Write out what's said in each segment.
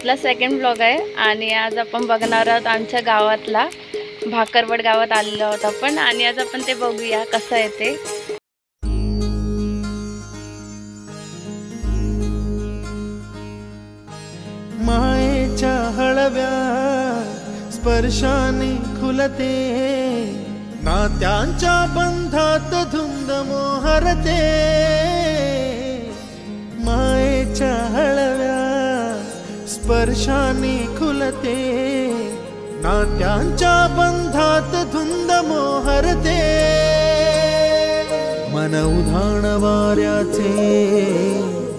आपला second blog आहे आणि आज आपण बघणार आहोत आमच्या गावातला भाकरवड गावात आलेलो आहोत आपण आणि आज आपण ते बघूया कसं आहे ते। मायेच्या हळव्या स्पर्शाने खुलते नात्यांच्या बंधात धुंद मोहरते। मायेच्या हळव्या स्पर्शाने खुलते नात्यांच्या बंधात धुंद मोहरते। मन उधाण वाऱ्याचे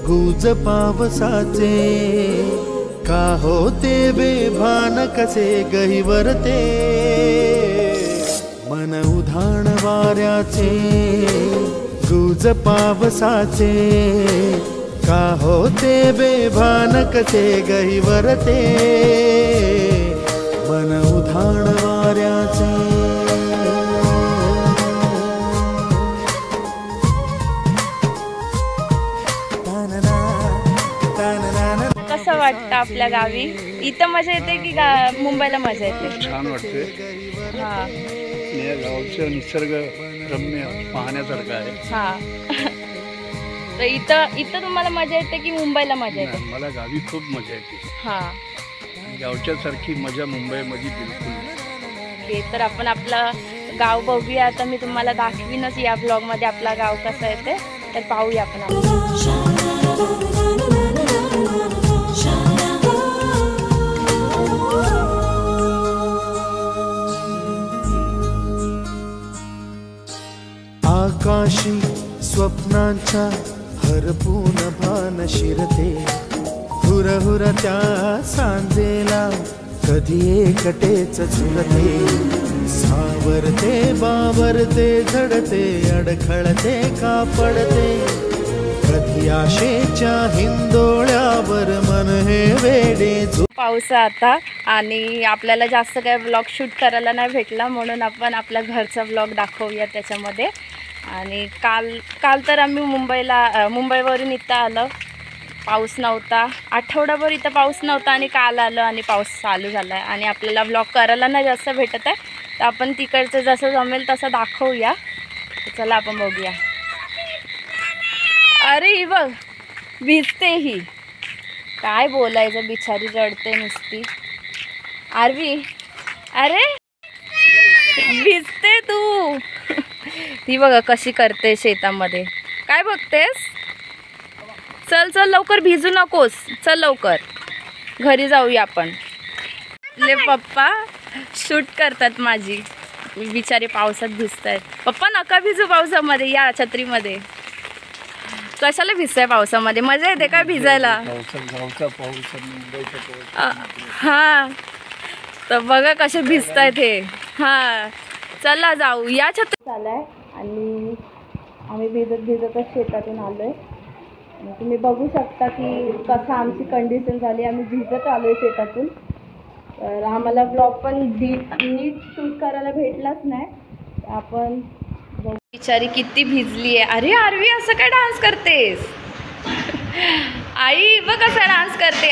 गुज पावसाचे का होते बेभान कसे गहिवरते। मन उधाण वाऱ्याचे गुज पावसाचे का होते बेभान कसे गहिवरते। मन उधाण वाऱ्याचे कसं वाटतं आपल्या गावी? इथं मजा येते की मुंबईला मजा येते? छान वाटते। हा, या गावचं निसर्ग रम्य पाहण्यासारखं आहे। हा तर इथं तुम्हाला मजा येते की मुंबईला मजा येते? मला गावी खूप मजा येते। हा, गावच्या सारखी मजा मुंबईमध्ये बिलकुल नाही। हे तर आपण आपलं गाव बघूया आता। मी तुम्हाला दाखवीनच या ब्लॉग मध्ये आपला गाव कसं आहे ते, तर पाहूया आपण। आकाशी स्वप्नांच्या हरपून भान शिरते हुरहुर त्या सांजेला कधी एकटेच झुलते। सावरते बावरते झडते अडखळते का पडते कधी आशेच्या हिंदोळ्यावर मन हे वेडे। पाऊस आता आणि आपल्याला जास्त काय ब्लॉग शूट करायला नाही भेटला म्हणून आपण आपल्या घरचा ब्लॉग दाखवूया त्याच्यामध्ये। आणि काल तर आम्ही मुंबईवरून इथं आलो, पाऊस नव्हता, आठवडाभर इथं पाऊस नव्हता आणि काल आलो आणि पाऊस चालू झाला आहे आणि आपल्याला ब्लॉग करायला नाही जास्त भेटत आहे, तर आपण तिकडचं जसं जमेल तसं दाखवूया। चला आपण बघूया। अरे ही बघ भिजते ही, काय बोलायचं, बिचारी रडते नुसती। आरवी अरे भिजते तू। ती बघा कशी करते शेतामध्ये, काय बघतेस? चल चल लवकर, भिजू नकोस, चल लवकर घरी जाऊया आपण। ले पप्पा शूट करतात माझी, बिचारे पावसात भिजतायत। पप्पा नका भिजू पावसामध्ये, या छत्रीमध्ये। कशाला भिजताय पावसामध्ये? मजा येते काय भिजायला? हा तर बघा कसे भिजतायत हे। हा चला जाऊ, या छत्री चालाय आणि आम्ही भिजतच शेतातून आलोय। तुम्ही बघू शकता की कसं आमची कंडिशन झाली, आम्ही भिजत आलोय शेतातून। तर आम्हाला ब्लॉग पण नीट शूट करायला भेटलाच नाही। आपण बिचारी किती भिजली आहे। अरे आरवी असं काय डान्स करतेस? आई बघ कसा डान्स करते,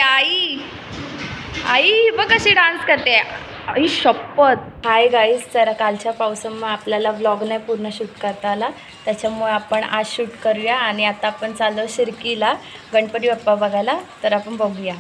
आई बघ कशी डान्स करते, आई शपथ। हाय गाईज, जरा कालच्या पावसामुळे आपल्याला व्लॉग नाही पूर्ण शूट करता आला, त्याच्यामुळे आपण आज शूट करूया। आणि आता आपण चाललो शिर्कीला गणपती बाप्पा बघायला, तर आपण बघूया।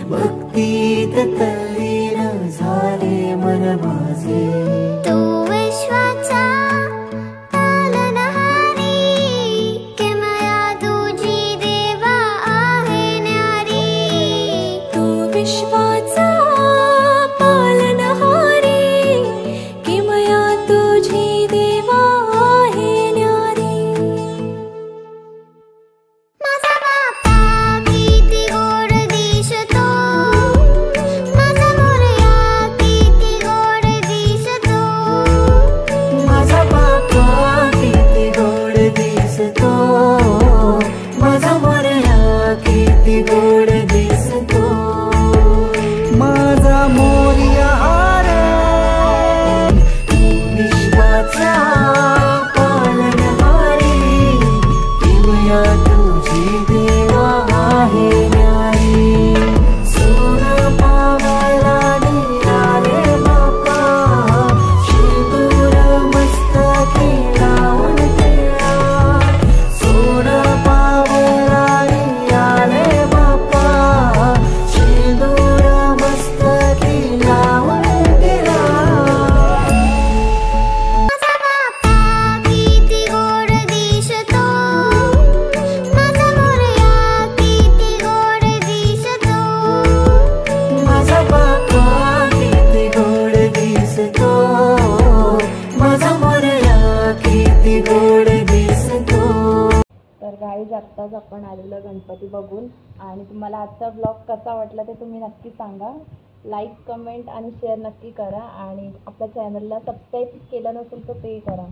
भक्तीत तल्लीन झाले मन माझे, तू विश्वाचा पालनहारी, किमया तुझी देवा आहे न्यारी। तू विश्वाचा पालनहारी, किमया तुझी देवा आहे न्यारी। माझा बाप्पा किती गोड दिसतो, गाईज आत्ताच आपण आलेलो गणपती बघून आणि तुम्हाला आजचा ब्लॉग कसा वाटला ते तुम्ही नक्की सांगा. लाईक कमेंट आणि शेअर नक्की करा आणि आपल्या चॅनलला सबस्क्राईब केलं नसेल तर ते करा.